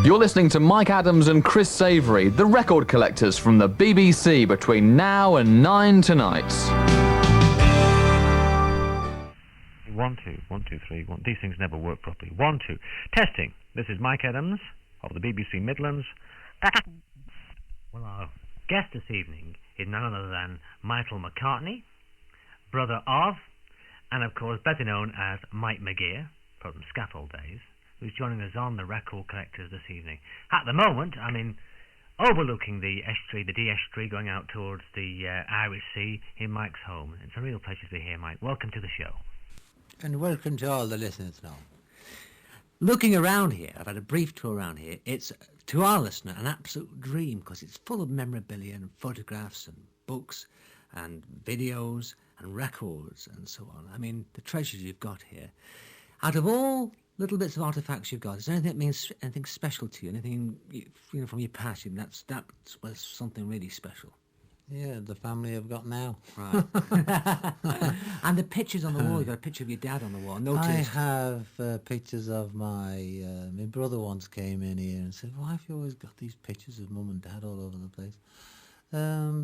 You're listening to Mike Adams and Chris Savory, the record collectors from the BBC, between now and 9 tonight. 1, 2, 1, 2, 3, 1. These things never work properly. 1, 2. Testing. This is Mike Adams of the BBC Midlands. Well, our guest this evening is none other than Michael McCartney, brother of, and of course better known as Mike McGear from Scaffold Days, who's joining us on the Record Collectors this evening. At the moment, I'm overlooking the estuary, the Dee estuary, going out towards the Irish Sea in Mike's home. It's a real pleasure to be here, Mike. Welcome to the show. And welcome to all the listeners now. Looking around here, I've had a brief tour around here. It's, to our listener, an absolute dream because it's full of memorabilia and photographs and books and videos and records and so on. I mean, the treasures you've got here. Out of all little bits of artifacts you've got, is there anything that means anything special to you? Anything from your past? That was something really special. Yeah, the family I've got now. Right. And the pictures on the wall. You've got a picture of your dad on the wall. I have pictures of my brother once came in here and said, why have you always got these pictures of mum and dad all over the place?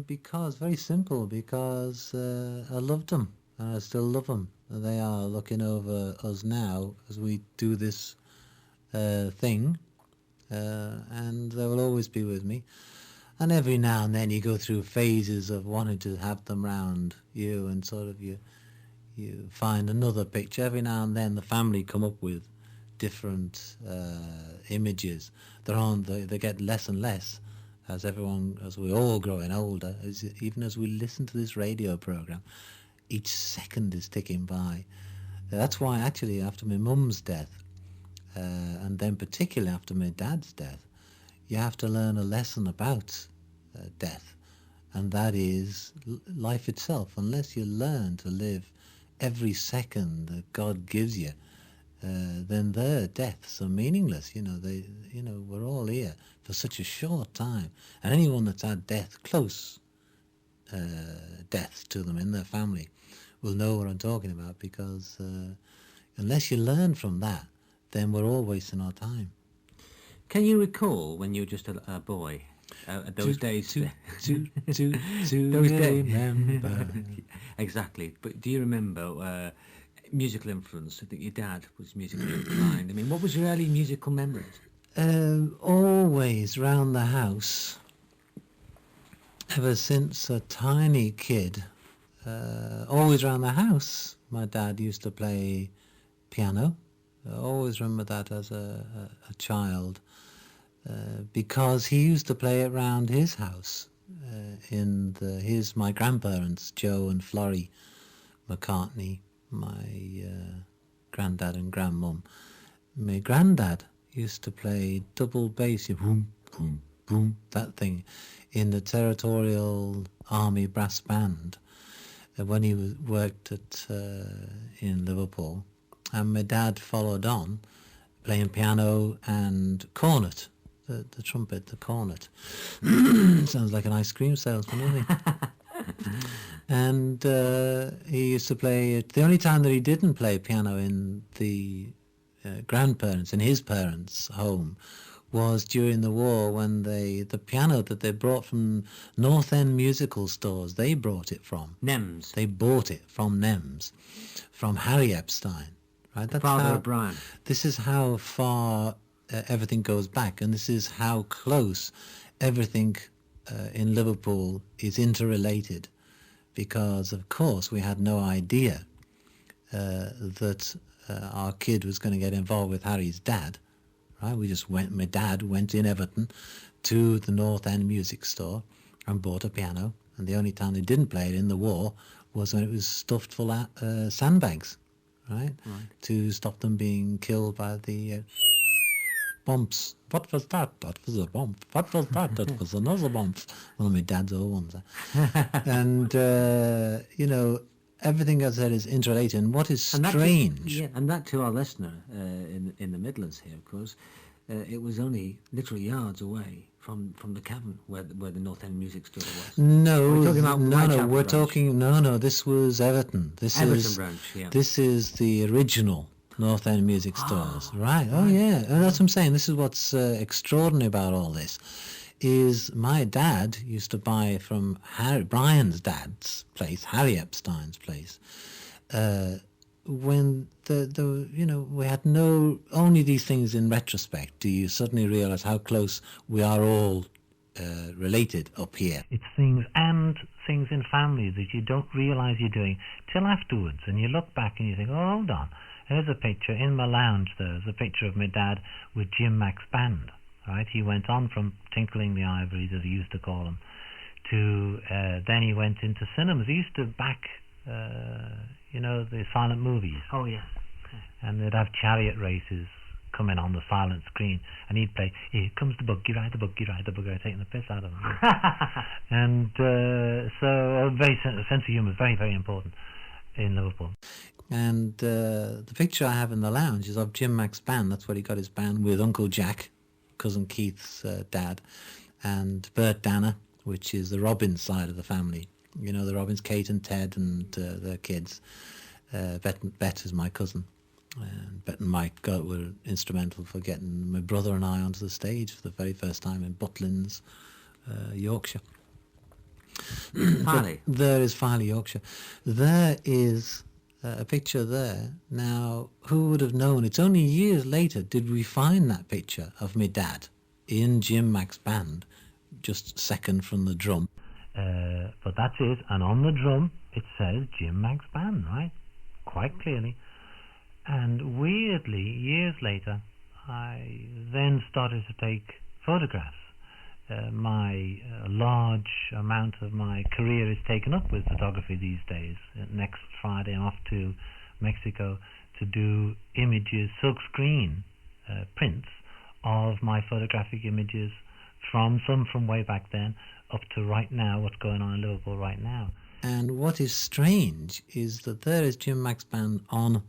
Because, very simple, because I loved them and I still love them. They are looking over us now as we do this thing, and they will always be with me. And every now and then you go through phases of wanting to have them round you, and sort of you find another picture. Every now and then the family come up with different images. They get less and less as we're all growing older. Even as we listen to this radio program, each second is ticking by. That's why actually after my mum's death, and then particularly after my dad's death, you have to learn a lesson about death, and that is life itself. Unless you learn to live every second that God gives you, then their deaths are meaningless. We're all here for such a short time, and anyone that's had close death to them in their family will know what I'm talking about, because unless you learn from that, then we're all wasting our time. Can you recall when you were just a boy, those days? To those remember. Exactly. But do you remember musical influence? I think your dad was musically inclined. I mean, what was your early musical memories? Always round the house, ever since a tiny kid, always round the house, my dad used to play piano. I always remember that as a child, because he used to play it round his house. My grandparents, Joe and Florrie McCartney, my granddad and grandmum. My granddad used to play double bass, boom, boom, boom, that thing, in the Territorial Army Brass Band when he worked in Liverpool. And my dad followed on, playing piano and cornet, the trumpet, the cornet. Sounds like an ice cream salesman, doesn't he? And he used to play it. The only time that he didn't play piano in the in his parents' home, was during the war, when the piano that they brought from North End musical stores, they brought it from Nems. They bought it from Nems, from Harry Epstein. Right? That's Father O'Brien. This is how far everything goes back, and this is how close everything in Liverpool is interrelated, because of course we had no idea that our kid was going to get involved with Harry's dad. Right? My dad went in Everton to the North End music store and bought a piano, and the only time they didn't play it in the war was when it was stuffed full of sandbags. Right? To stop them being killed by the bombs. What was that? That was a bomb. What was that? That was another bomb. One of my dad's old ones. And, everything I said is interrelated. And what is strange... And that to our listener in the Midlands here, of course, it was only literally yards away from the cavern where the North End music store was. No, we're talking about this was Everton. This Everton is branch, yeah. This is the original North End music stores. Right. Oh, yeah. And that's what I'm saying. This is what's extraordinary about all this. Is my dad used to buy from Brian's dad's place, Harry Epstein's place, when we had only these things in retrospect do you suddenly realise how close we are all related up here. It's things in families that you don't realise you're doing till afterwards, and you look back and you think, oh, hold on, there's a picture in my lounge. There's a picture of my dad with Jim Mack's band. Right, he went on from tinkling the ivories, as he used to call them, to then he went into cinemas. He used to back, the silent movies. Oh, yes. And they'd have chariot races coming on the silent screen, and he'd play, here comes the buggy ride, taking the piss out of them. And so a sense of humour is very, very important in Liverpool. And the picture I have in the lounge is of Jim Mack's band. That's where he got his band, with Uncle Jack, Cousin Keith's dad, and Bert Danner, which is the Robbins side of the family. You know, the Robbins, Kate and Ted and their kids. Bet is my cousin. And Bet and Mike were instrumental for getting my brother and I onto the stage for the very first time in Butlins, Yorkshire. Farley. There is Farley, Yorkshire. There is a picture there. Now, who would have known? It's only years later did we find that picture of my dad in Jim Mack's band, just second from the drum. But that's it, and on the drum it says Jim Mack's band, right? Quite clearly. And weirdly, years later, I then started to take photographs. My large amount of my career is taken up with photography these days. Next Friday I'm off to Mexico to do images, silkscreen prints of my photographic images from way back then up to right now, what's going on in Liverpool right now. And what is strange is that there is Jim Mack's band on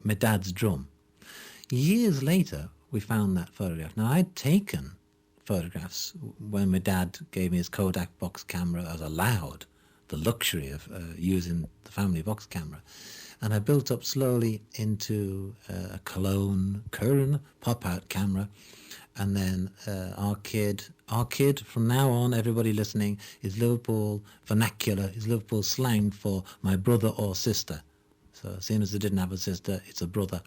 my dad's drum. Years later we found that photograph. Now, I'd taken photographs when my dad gave me his Kodak box camera. I was allowed the luxury of using the family box camera, and I built up slowly into a Cologne Kern pop-out camera, and then our kid from now on, everybody listening, is Liverpool vernacular, is Liverpool slang for my brother or sister. So seeing as I didn't have a sister, it's a brother.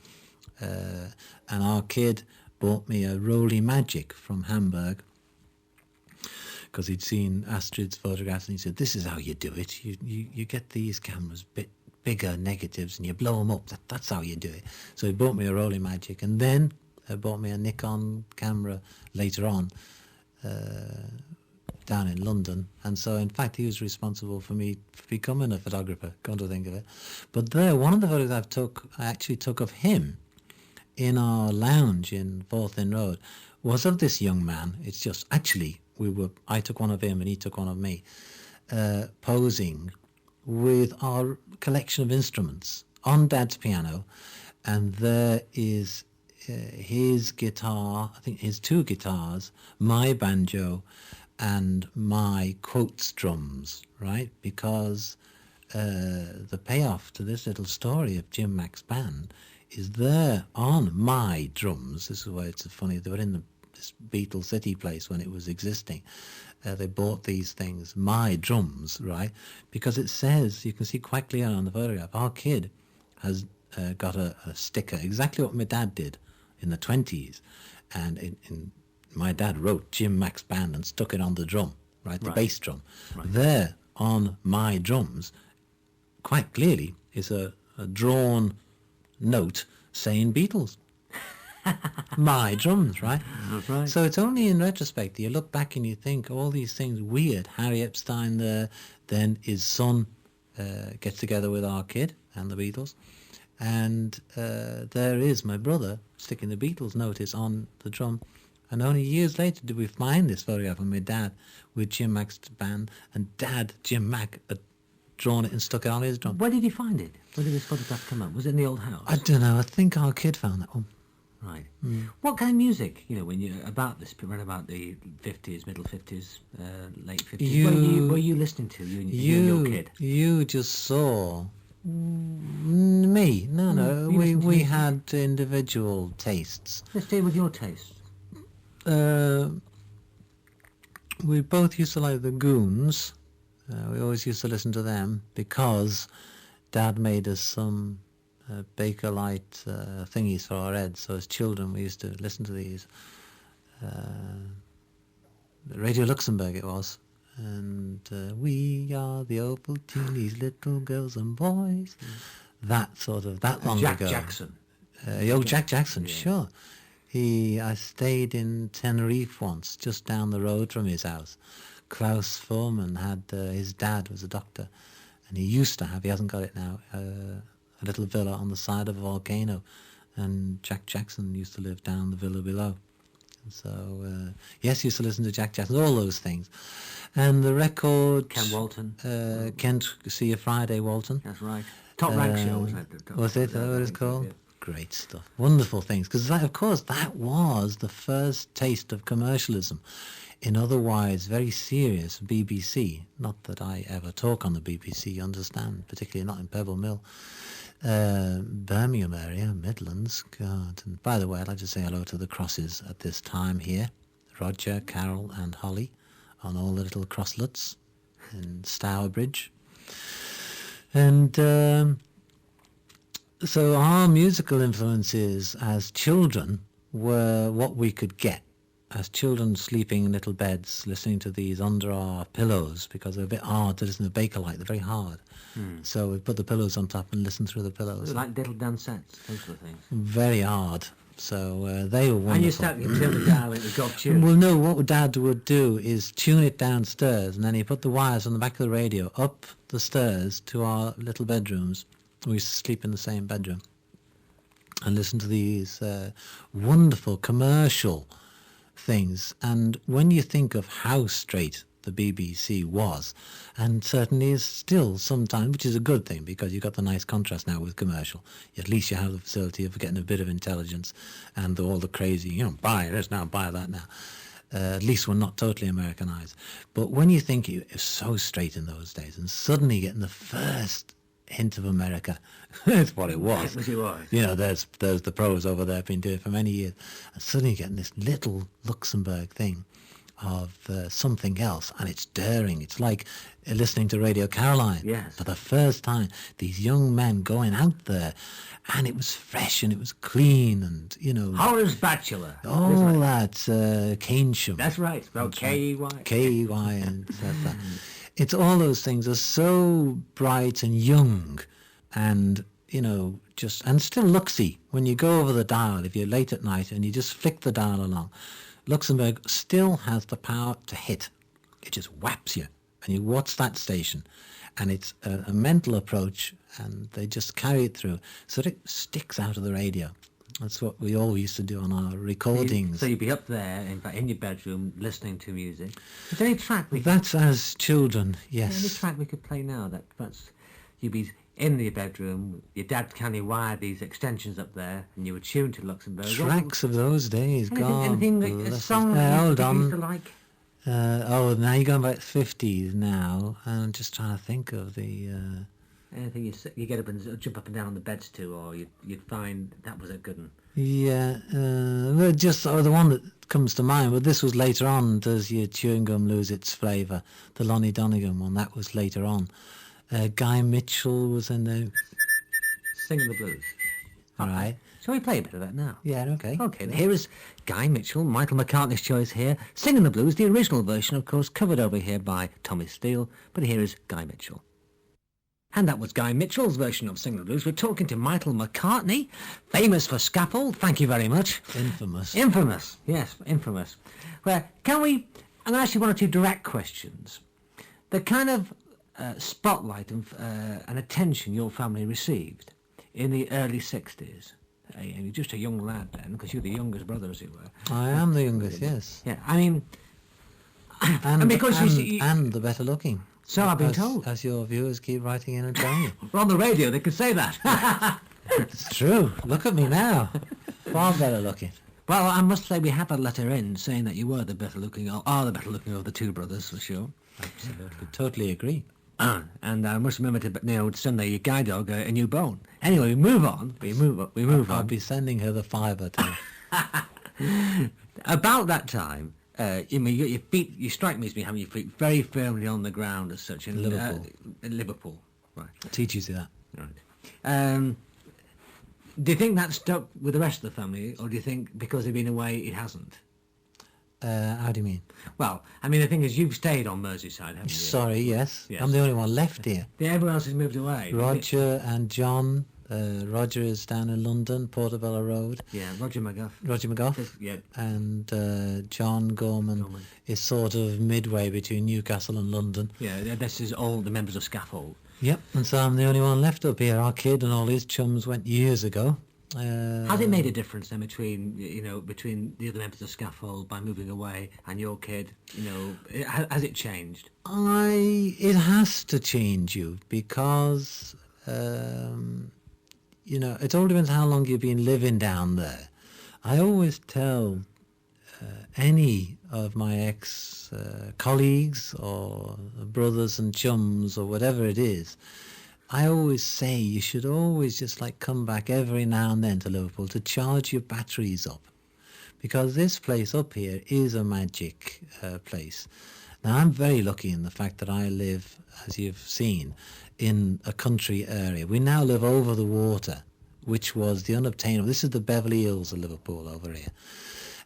And our kid bought me a Roly Magic from Hamburg because he'd seen Astrid's photographs, and he said, this is how you do it. You get these cameras bigger negatives and you blow them up. That's how you do it. So he bought me a Roly Magic, and then bought me a Nikon camera later on down in London. And so in fact he was responsible for me becoming a photographer, come to think of it. But there, one of the photos I actually took of him in our lounge in Fourth Inn Road was of this young man. It's just, actually, I took one of him and he took one of me, posing with our collection of instruments on Dad's piano, and there is his guitar, I think his two guitars, my banjo, and my quotes drums, right? Because the payoff to this little story of Jim Mack's band is there on my drums. This is where it's funny. They were in this Beetle City place when it was existing. They bought these things, my drums, right? Because it says, you can see quite clearly on the photograph, our kid has got a sticker, exactly what my dad did in the 20s. And my dad wrote Jim Mack's band and stuck it on the drum, right? The bass drum. Right. There on my drums, quite clearly, is a drawn note saying Beatles. My drums, right? That's right. So it's only in retrospect that you look back and you think all these things weird. Harry Epstein there, then his son gets together with our kid and the Beatles, and there is my brother sticking the Beatles notice on the drum. And only years later did we find this photograph of my dad with Jim Mack's band, and Dad, Jim Mack, had drawn it and stuck it on his drum. Where did he find it? Where did this photograph come up? Was it in the old house? I don't know. I think our kid found that one. Right. What kind of music, when you're about this, around about the 50s, middle 50s, late 50s, what were you listening to, you and your kid? You just saw Me? No. you listen to We music. had individual tastes. Let's stay with your taste. We both used to like the Goons. We always used to listen to them because Dad made us some Bakelite thingies for our heads. So as children, we used to listen to these. Radio Luxembourg it was. And we are the Opportunities, little girls and boys. That long Jack ago. Jackson. Jack Jackson, sure. I stayed in Tenerife once, just down the road from his house. Klaus Foreman had, his dad was a doctor, and he used to have, he hasn't got it now, a little villa on the side of a volcano, and Jack Jackson used to live down the villa below. And so, yes, used to listen to Jack Jackson, all those things. And the record... Ken Walton. Kent, See You Friday, Walton. That's right. Top Rank Show. Was it? Is that what it's called? Yeah. Great stuff. Wonderful things. Because, of course, that was the first taste of commercialism in otherwise very serious BBC. Not that I ever talk on the BBC, you understand, particularly not in Pebble Mill. Birmingham area, Midlands. God. And by the way, I'd like to say hello to the crosses at this time here. Roger, Carol and Holly on all the little crosslets in Stourbridge. And... so our musical influences as children were what we could get. As children sleeping in little beds, listening to these under our pillows, because they're a bit hard to listen to Bakelite, they're very hard. So we put the pillows on top and listen through the pillows. Like little dancettes, those sort of things. Very hard. So they were wonderful. And you turn the dial into God tune. Well, no, what Dad would do is tune it downstairs, and then he put the wires on the back of the radio up the stairs to our little bedrooms. We used to sleep in the same bedroom and listen to these wonderful commercial things. And when you think of how straight the BBC was, and certainly is still sometimes, which is a good thing because you've got the nice contrast now with commercial. At least you have the facility of getting a bit of intelligence and all the crazy, buy this now, buy that now. At least we're not totally Americanized. But when you think it was so straight in those days, and suddenly getting the first hint of America, that's what it was. It was. There's the pros over there been doing it for many years, and suddenly getting this little Luxembourg thing of something else, and it's daring. It's like listening to Radio Caroline for the first time. These young men going out there, and it was fresh and it was clean, and Horace Bachelor. All that Keynsham. That's right. Spelled K-E-Y. K-E-Y and that. It's all those things are so bright and young, and and still luxy. When you go over the dial, if you're late at night and you just flick the dial along, Luxembourg still has the power to hit. It just whaps you, and you watch that station, and it's a mental approach, and they just carry it through, so that it sticks out of the radio. That's what we all used to do on our recordings. So you'd be up there, in your bedroom, listening to music. Is there any track That's as children, yes. Any track we could play now that's you'd be in your bedroom, your dad kindly wired these extensions up there, and you were tuned to Luxembourg. Tracks of those days, Anything, a song hold you on. used to like? Now you're going back 50s now, and I'm just trying to think of the... Anything you get up and jump up and down on the beds to, or you'd find that was a good one. Yeah, the one that comes to mind, but this was later on. Does your chewing gum lose its flavour? The Lonnie Donegan one, that was later on. Guy Mitchell was in there. Singing the Blues. All right. Shall we play a bit of that now? Yeah, okay. Okay, here is Guy Mitchell, Michael McCartney's choice here, Singing the Blues, the original version, of course, covered over here by Tommy Steele, but here is Guy Mitchell. And that was Guy Mitchell's version of Singing the Blues. We're talking to Michael McCartney, famous for Scaffold. Thank you very much. Infamous. Infamous, yes, infamous. Well, can we... I'm going to ask you one or two direct questions. The kind of spotlight and attention your family received in the early 60s. And you're just a young lad then, because you're the youngest brother, as it were. I am the youngest, yes. Yeah, I mean... And the better looking. So I've been told. As your viewers keep writing in and telling you. We're on the radio, they can say that. It's true. Look at me now. Far better looking. Well, I must say we had a letter in saying that you were the better looking, or are the better looking of the two brothers, for sure. Absolutely. Totally agree. And I must remember to send the guide dog a new bone. Anyway, we move on. I'll on. be sending her the fiver too. About that time, you mean your feet. You strike me as being having your feet very firmly on the ground as such in Liverpool. In Liverpool, right? Teaches you that. Right. Do you think that stuck with the rest of the family, or do you think because they've been away it hasn't? How do you mean? Well, I mean, the thing is, you've stayed on Merseyside, haven't you? Sorry, yes. Yes. I'm the only one left here. Yeah, everyone else has moved away. Roger and John. Roger is down in London, Portobello Road. Yeah, Roger McGuff. Roger McGough. Yeah. And John Gorman is sort of midway between Newcastle and London. Yeah, this is all the members of Scaffold. Yep, and so I'm the only one left up here. Our kid and all his chums went years ago. Has it made a difference then between the other members of Scaffold by moving away and your kid? Has it changed? It has to change you because it all depends how long you've been living down there. I always tell any of my ex colleagues or brothers and chums or whatever it is, I always say you should always just come back every now and then to Liverpool to charge your batteries up, because this place up here is a magic place. Now, I'm very lucky in the fact that I live, as you've seen, in a country area. We now live over the water, which was the unobtainable. This is the Beverly Hills of Liverpool over here.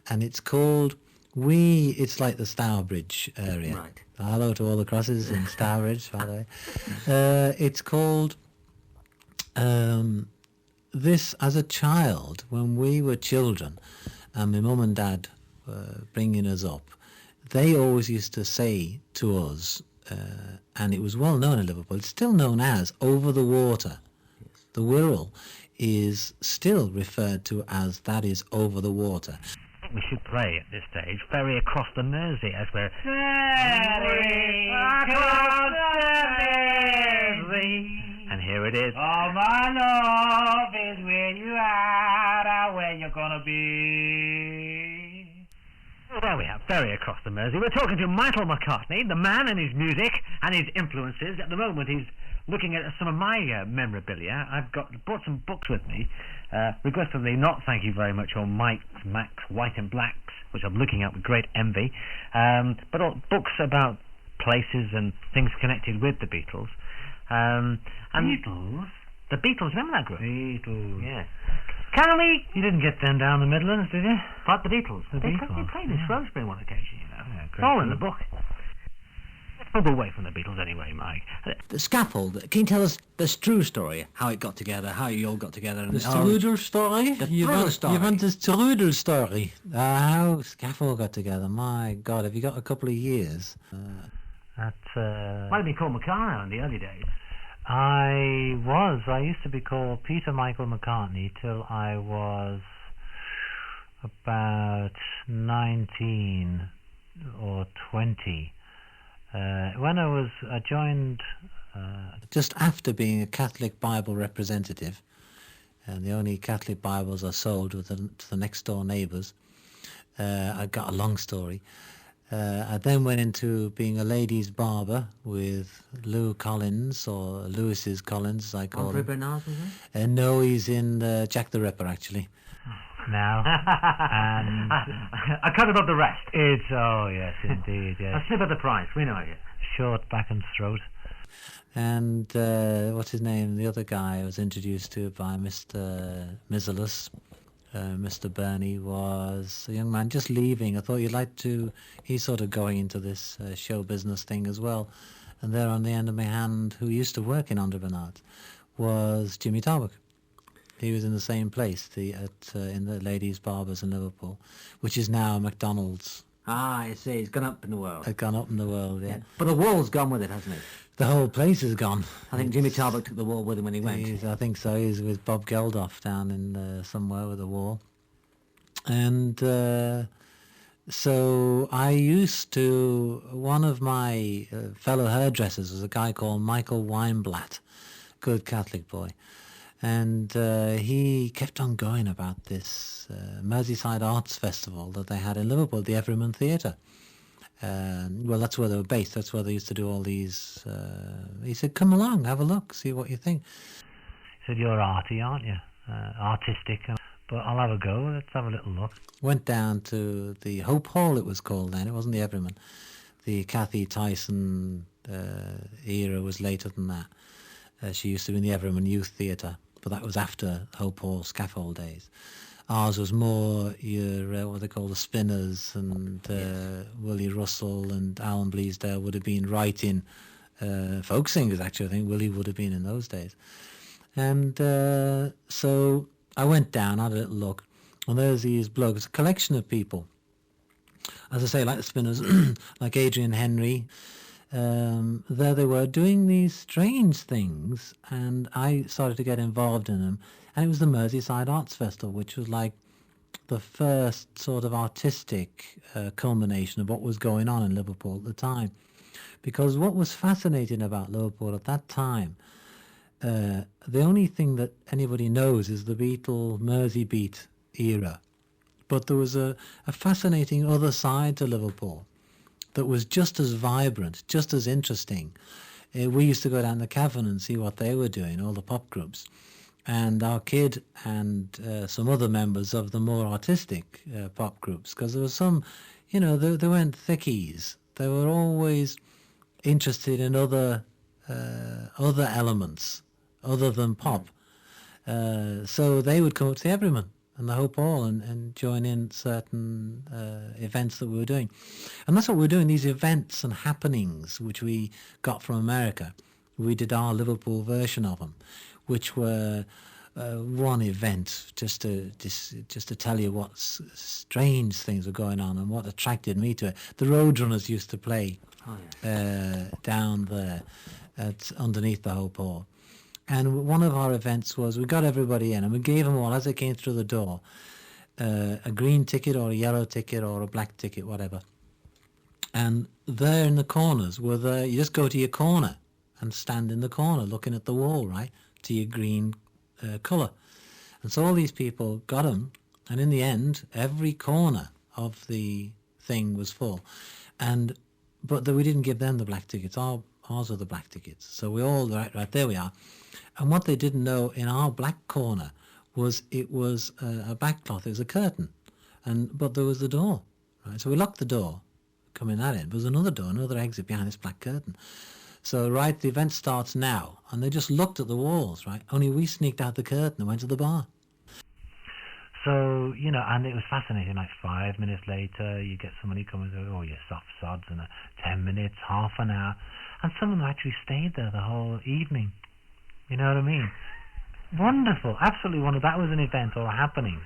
And it's called, it's like the Stourbridge area. Right. Hello to all the crosses in Stourbridge, by the way. It's called, this as a child, when we were children, and my mum and dad were bringing us up, they always used to say to us, and it was well known in Liverpool, it's still known as over the water. Yes. The Wirral is still referred to as that is over the water. We should play at this stage Ferry Across the Mersey as we're Ferry Across the Mersey. And here it is. Oh, my love is where you are, where you're gonna be. Well, there we have Ferry Across the Mersey. We're talking to Michael McCartney, the man and his music and his influences. At the moment he's looking at some of my memorabilia. I've brought some books with me. Regretfully not, thank you very much, on Max White and Blacks, which I'm looking at with great envy. But all books about places and things connected with the Beatles. Beatles? The Beatles, remember that group? Beatles. Yeah. You didn't get them down the Midlands, did you? What, the Beatles? They played in Shrewsbury on one occasion, you know. Yeah, it's all in the book. Let's move away from the Beatles anyway, Mike. The Scaffold, can you tell us the true story, how it got together, how you all got together? The Strudel story? You want the Strudel story? How Scaffold got together? My God, have you got a couple of years? Might have been called McCartney in the early days. I used to be called Peter Michael McCartney till I was about 19 or 20. When I joined... Just after being a Catholic Bible representative, and the only Catholic Bibles are sold to the next door neighbours, I got a long story. I then went into being a ladies' barber with Lou Collins, or Lewis's Collins, as I call him. Bernard, No, he's in Jack the Ripper, actually. Now, and I cut above the rest. It's, oh yes, indeed, yes. A snip of the price, we know it. Short back and throat. And what's his name? The other guy I was introduced to by Mr. Mizelis, Mr. Burney, was a young man just leaving. I thought you'd like to... He's sort of going into this show business thing as well. And there on the end of my hand, who used to work in Andre Bernard, was Jimmy Tarbuck. He was in the same place, in the ladies' barbers in Liverpool, which is now McDonald's. Ah, I see. It's gone up in the world. It's gone up in the world, yeah. But the wall's gone with it, hasn't it? The whole place is gone. I think Jimmy Tarbuck took the wall with him when he went. I think so. He's with Bob Geldof down in somewhere with the wall. And so I used to... One of my fellow hairdressers was a guy called Michael Weinblatt, good Catholic boy. And he kept on going about this Merseyside Arts Festival that they had in Liverpool, the Everyman Theatre. Well, that's where they were based. That's where they used to do all these. He said, "Come along, have a look, see what you think." He said, "You're arty, aren't you? Artistic." But I'll have a go. Let's have a little look. Went down to the Hope Hall, it was called then. It wasn't the Everyman. The Kathy Tyson era was later than that. She used to be in the Everyman Youth Theatre, but that was after Hope Hall scaffold days. Ours was more your, what they call the Spinners, and Willie Russell and Alan Bleasdale would have been writing folk singers, actually. I think Willie would have been in those days. And so I went down, had a little look, and there's these blokes, a collection of people. As I say, like the Spinners, like Adrian Henry. There they were doing these strange things, and I started to get involved in them. And it was the Merseyside Arts Festival, which was like the first sort of artistic culmination of what was going on in Liverpool at the time. Because what was fascinating about Liverpool at that time, the only thing that anybody knows is the Beatle Mersey Beat era. But there was a fascinating other side to Liverpool that was just as vibrant, just as interesting. We used to go down the Cavern and see what they were doing, all the pop groups. And our kid and some other members of the more artistic pop groups, because there was some, they weren't thickies. They were always interested in other elements other than pop. So they would come up to the Everyman and the Hope Hall and join in certain events that we were doing. And that's what we were doing, these events and happenings which we got from America. We did our Liverpool version of them, which were one event just to tell you what strange things were going on and what attracted me to it. The Roadrunners used to play down there underneath the Hope Hall. And one of our events was we got everybody in and we gave them all, as they came through the door, a green ticket or a yellow ticket or a black ticket, whatever. And there in the corners were there, you just go to your corner and stand in the corner looking at the wall, right, to your green colour. And so all these people got them, and in the end, every corner of the thing was full. But we didn't give them the black tickets. Ours were the black tickets. So we all, right, there we are. And what they didn't know in our black corner was it was a backcloth, it was a curtain. But there was the door, right? So we locked the door, coming that in. There was another door, another exit behind this black curtain. So, right, the event starts now. And they just looked at the walls, right? Only we sneaked out the curtain and went to the bar. So, and it was fascinating. Like 5 minutes later, you get somebody coming and oh, you soft sods, and 10 minutes, half an hour. And some of them actually stayed there the whole evening. You know what I mean? Wonderful, absolutely wonderful. That was an event or a happening.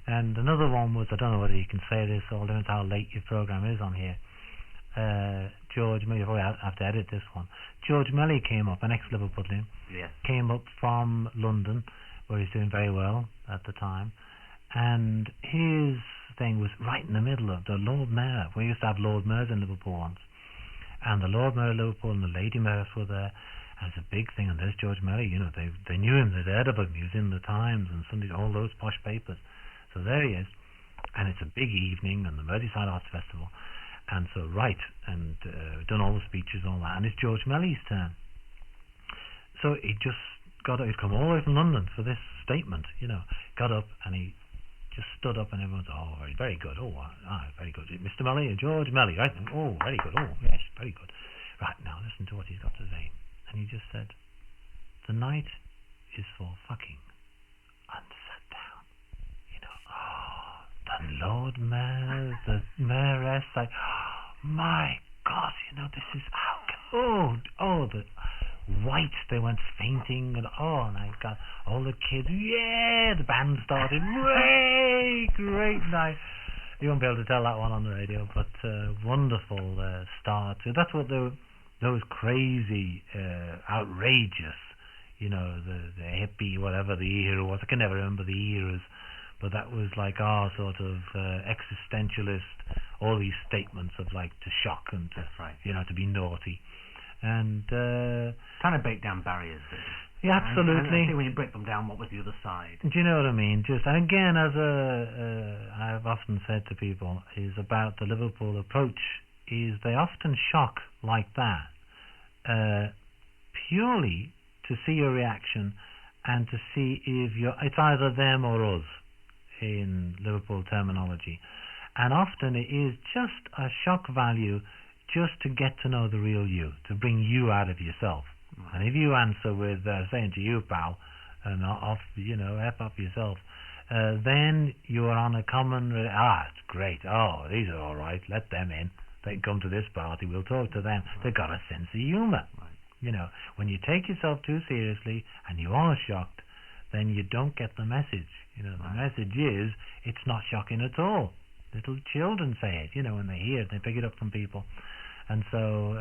And another one was, I don't know whether you can say this, or depends how late your program is on here. George Melly, I have to edit this one. George Melly came up, an ex-Liverpudlian, came up from London, where he's doing very well at the time. And his thing was right in the middle of the Lord Mayor. We used to have Lord Mayors in Liverpool once. And the Lord Mayor of Liverpool and the Lady Mayors were there. And it's a big thing. And there's George Melly. They knew him. They'd heard about him. He was in the Times and Sunday, all those posh papers. So there he is. And it's a big evening and the Merseyside Arts Festival. And so, right, and done all the speeches and all that. And it's George Melly's turn. So he just he'd come all the way from London for this statement, got up and he just stood up and everyone said, oh, very, very good. Oh, very good. Mr. Melly, George Melly, right? Oh, very good. Oh, yes, very good. Right, now listen to what he's got to say. And he just said, the night is for fucking. And sat down. The Lord Mayor, the Mayoress, like, oh, my God, this is how the white, they went fainting, and I got all the kids, the band started, great night. You won't be able to tell that one on the radio, but wonderful start. So that's what those crazy, outrageous, the hippie, whatever the era was. I can never remember the eras, but that was like our sort of existentialist, all these statements of like to shock and to, to be naughty. And trying to break down barriers. Yeah, absolutely. And I think when you break them down, what was the other side? Do you know what I mean? And again, as I've often said to people, is about the Liverpool approach is they often shock like that, purely to see your reaction and to see if it's either them or us in Liverpool terminology. And often it is just a shock value just to get to know the real you, to bring you out of yourself. And if you answer with saying to you, pal, and F up yourself, then you are on a common, it's great, these are all right, let them in. They can come to this party, we'll talk to them. They've got a sense of humour. When you take yourself too seriously and you are shocked, then you don't get the message. The message is, it's not shocking at all. Little children say it, when they hear it, they pick it up from people. And so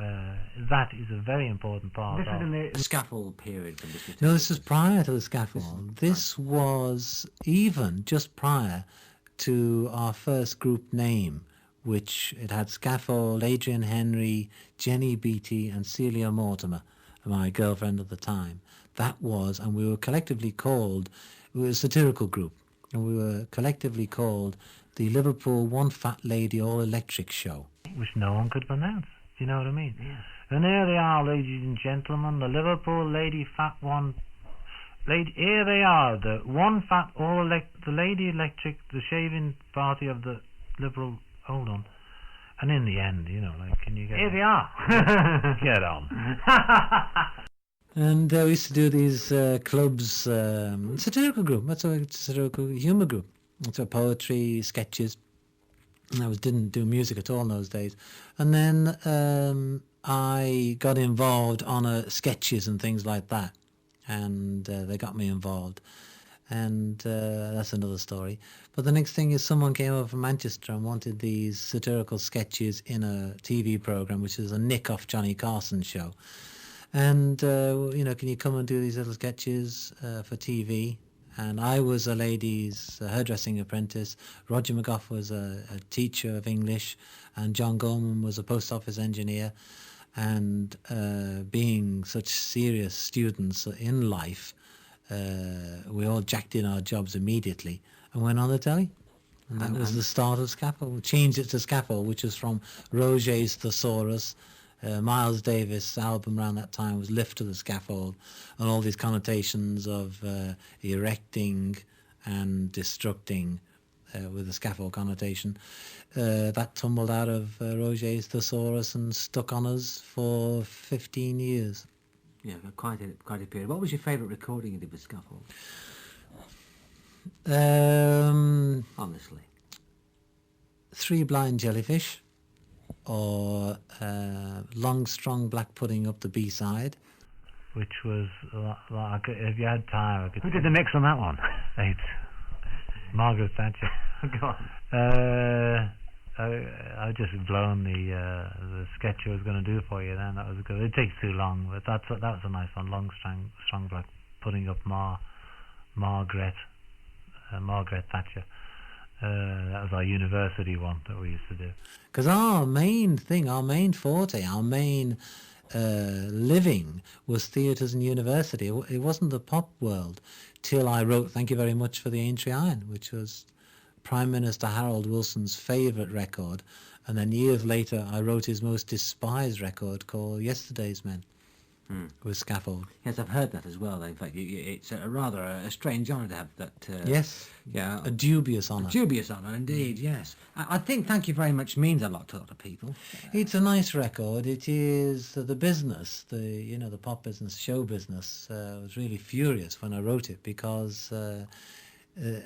that is a very important part This of... was in the scaffold period. No, this was prior to the scaffold. This was even just prior to our first group name, which it had Scaffold, Adrian Henry, Jenny Beattie and Celia Mortimer, my girlfriend at the time. That was, and we were collectively called, we were a satirical group, and we were collectively called the Liverpool One Fat Lady All Electric Show. Which no one could pronounce. Do you know what I mean? Yeah. And here they are, ladies and gentlemen, the Liverpool Lady Fat One. Here they are, the One Fat All the Lady Electric, the shaving party of the Liberal. Hold on. And in the end, can you get? Here they are. Get on. And we used to do these clubs, satirical group. That's a satirical humour group. So poetry, sketches. And I didn't do music at all in those days. And then I got involved on sketches and things like that. And they got me involved. And that's another story. But the next thing is someone came over from Manchester and wanted these satirical sketches in a TV programme, which is a nick-off Johnny Carson show. And, can you come and do these little sketches for TV? And I was a ladies' hairdressing apprentice. Roger McGough was a teacher of English, and John Goldman was a post office engineer. And being such serious students in life, we all jacked in our jobs immediately and went on the telly. And that was the start of Scaffold. We changed it to Scaffold, which was from Roget's Thesaurus. Miles Davis' album around that time was Lift to the Scaffold, and all these connotations of erecting and destructing with the scaffold connotation. That tumbled out of Roget's Thesaurus and stuck on us for 15 years. Yeah, quite a period. What was your favourite recording you did with Scaffold? Honestly. Three Blind Jellyfish, or Long Strong Black Pudding up the B-side. Which was, like, if you had time, I could... Who did the mix on that one? Margaret Thatcher. Go on. I just blown the sketch I was going to do for you then. That was good. It takes too long, but that was a nice one. Long strong black pudding up Margaret Thatcher. That was our university one that we used to do. Because our main thing, our main forte, our main living was theatres and university. It wasn't the pop world till I wrote Thank You Very Much for the Aintree Iron, which was Prime Minister Harold Wilson's favourite record. And then years later I wrote his most despised record called Yesterday's Men with Scaffold. Yes, I've heard that as well. In fact, it's rather a strange honour to have that. Yes, yeah, a dubious honour. A dubious honour, indeed, yes. I think Thank You Very Much means a lot to a lot of people. It's a nice record. It is the business, the pop business, show business. Was really furious when I wrote it because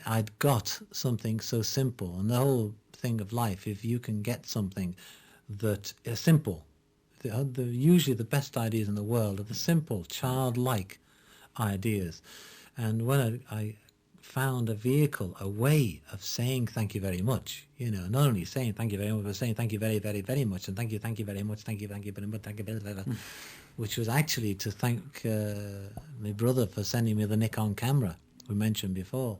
I'd got something so simple, and the whole thing of life, if you can get something that is simple, usually the best ideas in the world are the simple, childlike ideas. And when I found a vehicle, a way of saying thank you very much, not only saying thank you very much, but saying thank you very, very, very much, and thank you very much, thank you very much, thank you very much, which was actually to thank my brother for sending me the Nikon camera we mentioned before.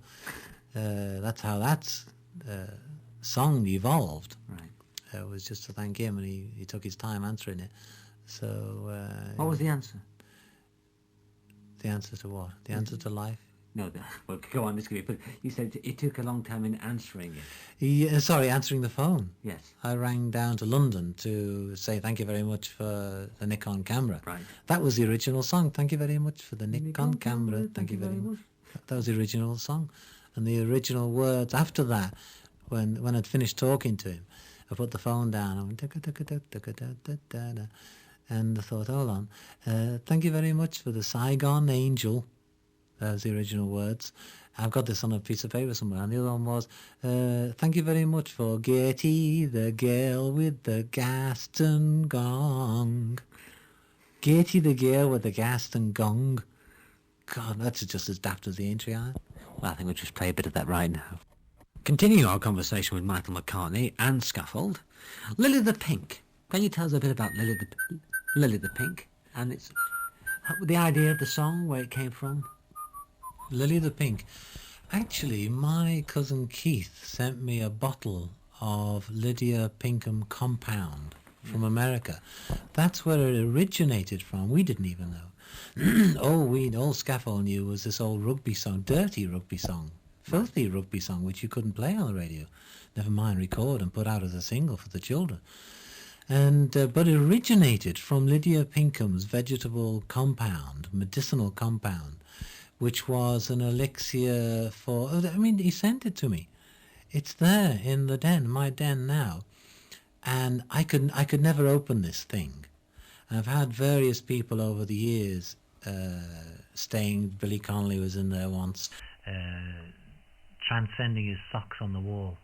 That's how that song evolved. Right. It was just to thank him, and he took his time answering it. So what was the answer? The answer to what? The answer to life? No, well, go on, this could be. But you said it took a long time in answering it. Answering the phone. Yes. I rang down to London to say thank you very much for the Nikon camera. Right. That was the original song. Thank you very much for the Nikon camera. Thank you very much. That was the original song. And the original words after that, when I'd finished talking to him, I put the phone down. I went, "Da-da-da-da-da-da-da-da-da." And I thought, hold on. Thank you very much for the Saigon Angel. That was the original words. I've got this on a piece of paper somewhere. And the other one was, thank you very much for Gertie, the girl with the Gaston gong. Gertie, the girl with the Gaston gong. God, that's just as daft as the entry on it. Well, I think we'll just play a bit of that right now. Continuing our conversation with Michael McCartney and Scaffold, Lily the Pink. Can you tell us a bit about Lily the Pink and its the idea of the song, where it came from? Lily the Pink. Actually, my cousin Keith sent me a bottle of Lydia Pinkham Compound from America. That's where it originated from. We didn't even know. All Scaffold knew was this old rugby song, dirty rugby song, filthy rugby song, which you couldn't play on the radio. Never mind record and put out as a single for the children. And but it originated from Lydia Pinkham's vegetable compound, medicinal compound, which was an elixir for... I mean, he sent it to me. It's there in the den, my den now. And I could never open this thing. And I've had various people over the years staying. Billy Connolly was in there once. Transcending his socks on the wall.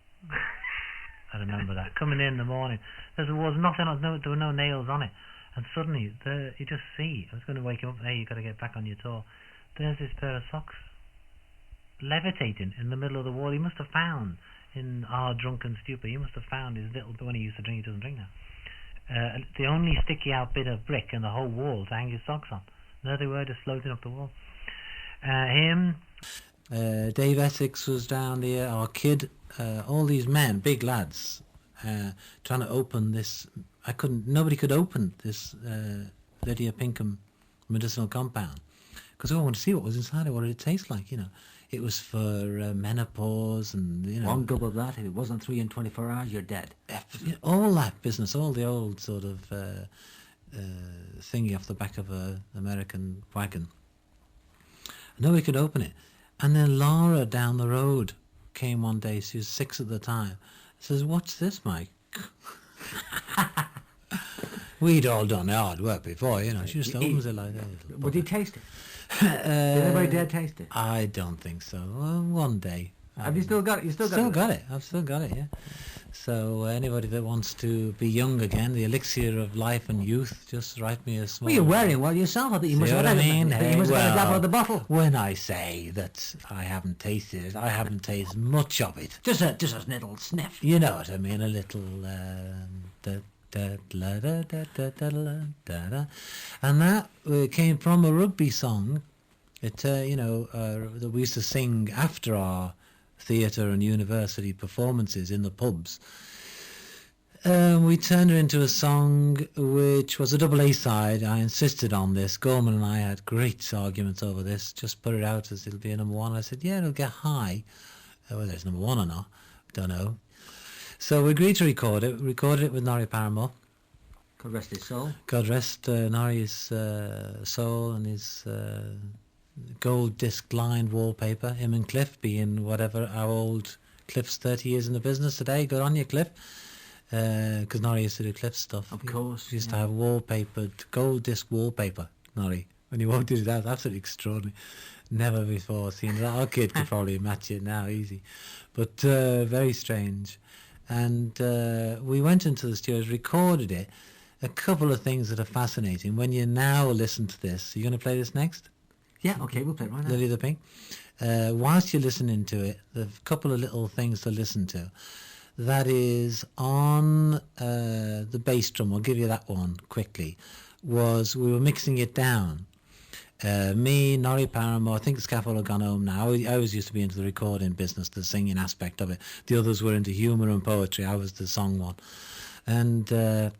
I remember that. Coming in the morning, there was nothing, there were no nails on it. And suddenly, you just see, I was going to wake him up, hey, you've got to get back on your tour. There's this pair of socks levitating in the middle of the wall. He must have found, in our drunken stupor, he must have found his little, when he used to drink, he doesn't drink now. The only sticky out bit of brick in the whole wall to hang his socks on. There they were, just floating up the wall. Him. Dave Essex was down there, our kid, all these men, big lads, trying to open this. Nobody could open this Lydia Pinkham medicinal compound, because we all wanted to see what was inside it, what did it taste like, you know. It was for menopause and, you know. One double of that, if it wasn't 3 in 24 hours, you're dead. All that business, all the old sort of thingy off the back of an American wagon. Nobody could open it. And then Laura down the road came one day, she was 6 at the time, says, "What's this, Mike?" We'd all done hard work before, you know. She just opens it like that. Would you taste it? Did anybody dare taste it? I don't think so. Well, one day. Have you still got it? You still got it? I've still got it, yeah. So anybody that wants to be young again, the elixir of life and youth, just write me a small... Well, you're wearing well yourself. I think you must have had a dab of the bottle. When I say that I haven't tasted it, I haven't tasted much of it. Just a little sniff. You know what I mean, a little... and that came from a rugby song. It, that we used to sing after our theatre and university performances in the pubs. We turned it into a song which was a double A side. I insisted on this. Gorman and I had great arguments over this. Just put it out as it'll be a number one. I said, yeah, it'll get high. Whether it's number one or not, don't know. So we agreed to record it. We recorded it with Norrie Paramore. God rest his soul. God rest Norrie's soul and his gold disc lined wallpaper. Him and Cliff being whatever our old Cliff's 30 years in the business today. Good on you, Cliff. Because Norrie used to do Cliff stuff. Of course. He used to have wallpapered, gold disc wallpaper, Norrie. When he walked into that, absolutely extraordinary. Never before seen that. Our kid could probably match it now, easy. But very strange. And we went into the studios, recorded it. A couple of things that are fascinating. When you now listen to this, are you going to play this next? Yeah, okay, we'll play it right now. Lily the Pink. Whilst you're listening to it, there's a couple of little things to listen to. That is on the bass drum, I'll give you that one quickly, was we were mixing it down. Me, Norrie Paramore, I think the Scaffold had gone home now. I always used to be into the recording business, the singing aspect of it. The others were into humour and poetry. I was the song one. And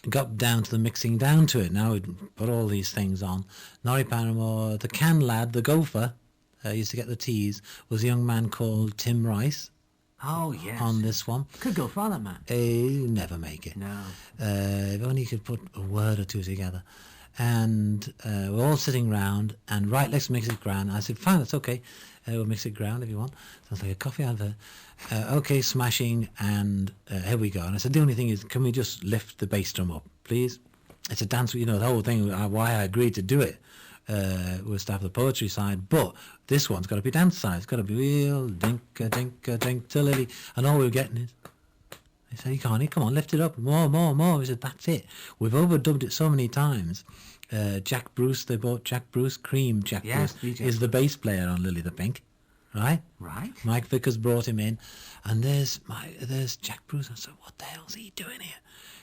got down to the mixing down to it. Now we'd put all these things on. Norrie Paramore, the can lad, the gopher, used to get the teas, was a young man called Tim Rice Oh, yes. on this one. Could go for that, man. Never make it. No. If only you could put a word or two together. And we're all sitting round, and right, let's mix it ground. I said, fine, that's okay. We'll mix it ground if you want. Sounds like a coffee advert. Okay, smashing, and here we go. And I said, the only thing is, can we just lift the bass drum up, please? It's a dance, the whole thing, why I agreed to do it was to have the poetry side, but this one's got to be dance side. It's got to be wheel, dink, to Lily. And all we were getting is, he said, you can't, come on, lift it up, more. We said, that's it. We've overdubbed it so many times. Jack Bruce, they bought Jack Bruce, Cream Jack Yes, Bruce, DJ. is the bass player on Lily the Pink, right? Right. Mike Vickers brought him in, and there's Jack Bruce. I said, what the hell's he doing here?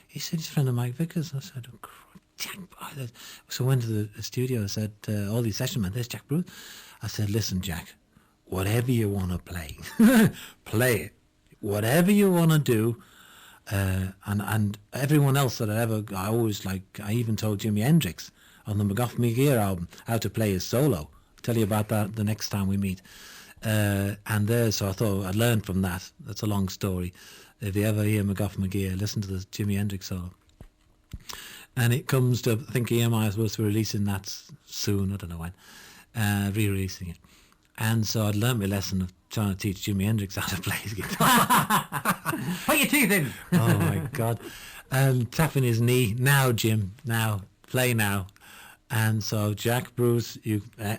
He said, he's a friend of Mike Vickers. I said, oh, Jack. So I went to the studio. I said, all these session men, there's Jack Bruce. I said, listen, Jack, whatever you want to play, play it. Whatever you want to do. And everyone else that I even told Jimi Hendrix on the McCartney Gear album how to play his solo. I'll tell you about that the next time we meet. So I thought I'd learned from that. That's a long story. If you ever hear McCartney Gear, listen to the Jimi Hendrix solo. And it comes to, I think EMI is supposed to be releasing that soon, I don't know when, re-releasing it. And so I'd learned my lesson of trying to teach Jimi Hendrix how to play his guitar. Put your teeth in. Oh my God. And tapping his knee, now Jim, now, play now. And so Jack Bruce,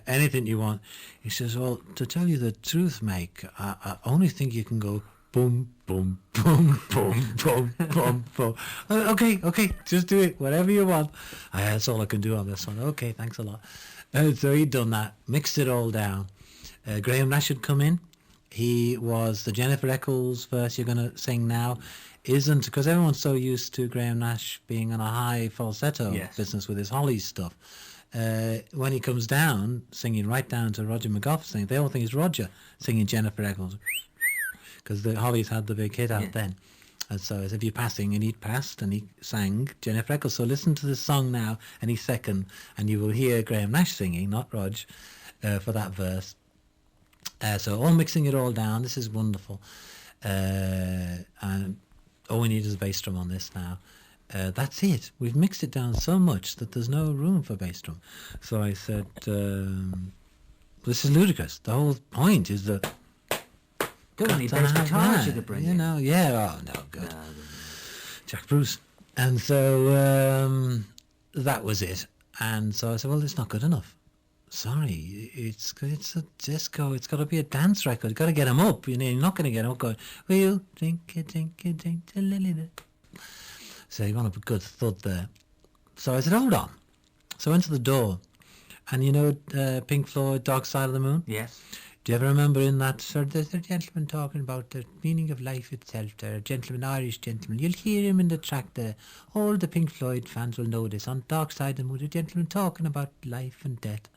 anything you want. He says, well, to tell you the truth, Mike, I only think you can go boom, boom, boom, boom, boom, boom, boom. Okay, just do it, whatever you want. That's all I can do on this one. Okay, thanks a lot. So he'd done that, mixed it all down. Graham Nash had come in. He was the Jennifer Eccles verse you're going to sing now. Isn't, because everyone's so used to Graham Nash being on a high falsetto business with his Hollies stuff. When he comes down, singing right down to Roger McGough singing, they all think it's Roger singing Jennifer Eccles, because the Hollies had the big hit out then. And so as if you're passing, and he'd passed and he sang Jennifer Eccles. So listen to this song now, any second, and you will hear Graham Nash singing, not Rog, for that verse. So all mixing it all down. This is wonderful. And all we need is a bass drum on this now. That's it. We've mixed it down so much that there's no room for bass drum. So I said, this is ludicrous. The whole point is that Don't need bass guitars you could bring in. Oh, no, good. Jack Bruce. And so that was it. And so I said, well, it's not good enough. Sorry, it's a disco. It's got to be a dance record. You've got to get them up. You're not going to get them up going, we'll drink it, lily. So you want a good thud there. So I said, hold on. So I went to the door. And Pink Floyd, Dark Side of the Moon? Yes. Do you ever remember in that, there's a gentleman talking about the meaning of life itself there, a gentleman, Irish gentleman. You'll hear him in the track there. All the Pink Floyd fans will know this. On Dark Side of the Moon, a gentleman talking about life and death.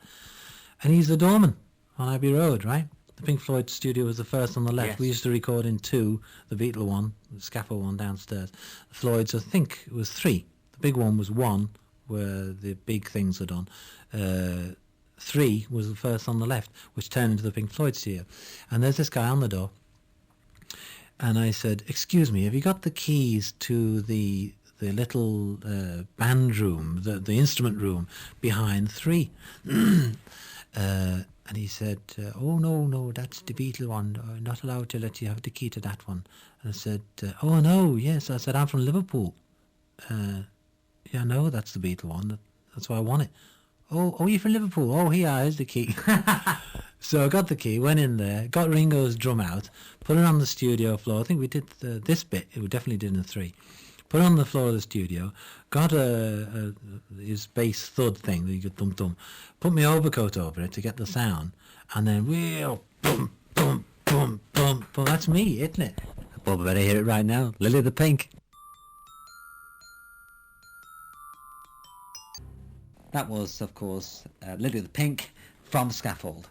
And he's the doorman on Abbey Road, right? The Pink Floyd studio was the first on the left. Yes. We used to record in 2, the Beatle one, the Scappa one downstairs. The Floyds, I think it was 3. The big one was 1, where the big things were done. 3 was the first on the left, which turned into the Pink Floyd studio. And there's this guy on the door. And I said, excuse me, have you got the keys to the little band room, the instrument room behind 3? And he said, oh, no, that's the Beatle one. I'm not allowed to let you have the key to that one. And I said, oh, no, yes. I said, I'm from Liverpool. Yeah, no, that's the Beatle one. That's why I want it. Oh, you're from Liverpool. Oh, here's the key. So I got the key, went in there, got Ringo's drum out, put it on the studio floor. I think we did this bit. We definitely did in 3. Put it on the floor of the studio, got his bass thud thing that you could thump, put my overcoat over it to get the sound, and then wheel, boom, boom, boom, boom, boom. That's me, isn't it? Well, we better hear it right now. Lily the Pink. That was, of course, Lily the Pink from Scaffold.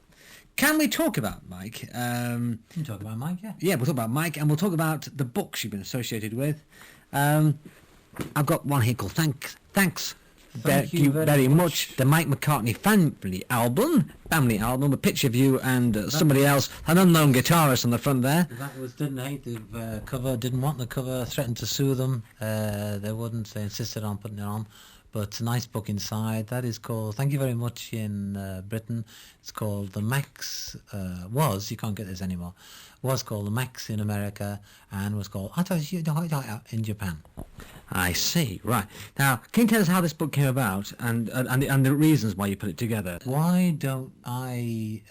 Can we talk about Mike? You can talk about Mike, yeah. Yeah, we'll talk about Mike, and we'll talk about the books you've been associated with. I've got one here called Thanks Thank you very much. The Mike McCartney family album, a picture of you and somebody else, an unknown guitarist on the front there. That was didn't hate the cover, didn't want the cover, threatened to sue them. They wouldn't. They insisted on putting it on. But it's a nice book inside. That is called, thank you very much, in Britain. It's called The Max, you can't get this anymore, was called The Max in America, and was called in Japan. I see, right. Now, can you tell us how this book came about and the reasons why you put it together? Why don't I,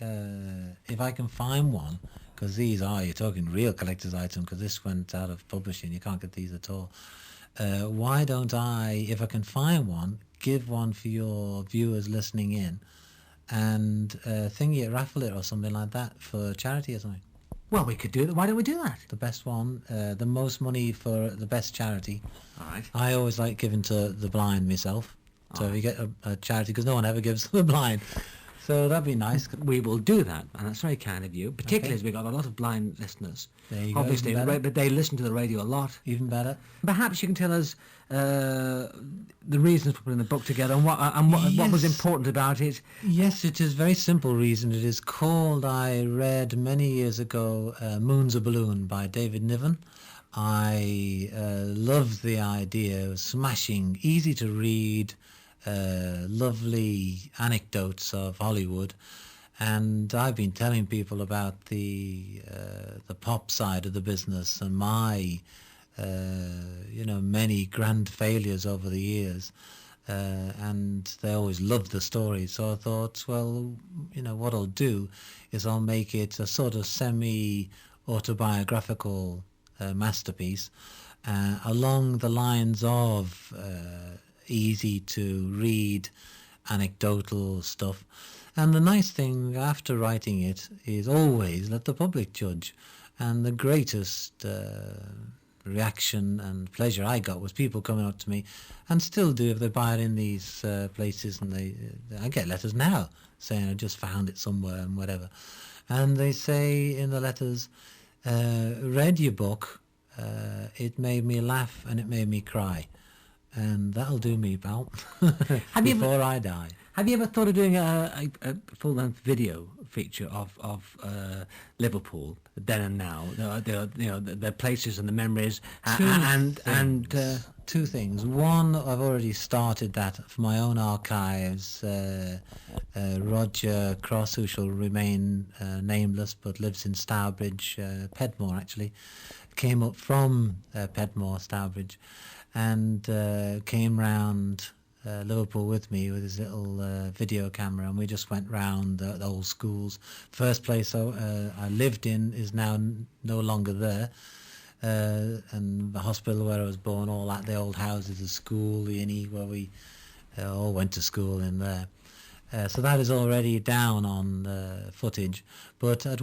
if I can find one, because these are, you're talking real collector's item, because this went out of publishing, you can't get these at all. Why don't I, if I can find one, give one for your viewers listening in, and raffle it or something like that for charity or something? Well, we could do that. Why don't we do that? The best one, the most money for the best charity. All right. I always like giving to the blind myself. So if you get a charity, because no one ever gives to the blind. So that'd be nice. We will do that, and that's very kind of you, particularly as we've got a lot of blind listeners. There you go, obviously, even better. but they listen to the radio a lot. Even better. Perhaps you can tell us the reasons for putting the book together and what was important about it. Yes, it is a very simple reason. It is called, I read many years ago, Moon's a Balloon by David Niven. I love the idea of smashing, easy to read, lovely anecdotes of Hollywood, and I've been telling people about the pop side of the business and my many grand failures over the years, and they always loved the story. So I thought, well, what I'll do is I'll make it a sort of semi-autobiographical masterpiece along the lines of easy to read anecdotal stuff. And the nice thing after writing it is always let the public judge. And the greatest reaction and pleasure I got was people coming up to me, and still do if they buy it in these places, and I get letters now saying I just found it somewhere and whatever. And they say in the letters, read your book, it made me laugh and it made me cry. And that'll do me, pal, before I die. Have you ever thought of doing a full-length video feature of Liverpool then and now? The places and the memories, two things. One, I've already started that for my own archives. Roger Cross, who shall remain nameless but lives in Stourbridge, Pedmore actually, came up from Pedmore, Stourbridge, and came round Liverpool with me with his little video camera, and we just went round the old schools. First place I lived in is now no longer there, and the hospital where I was born, all that, the old houses, the school, the Innie, where we all went to school in there. So that is already down on footage, but at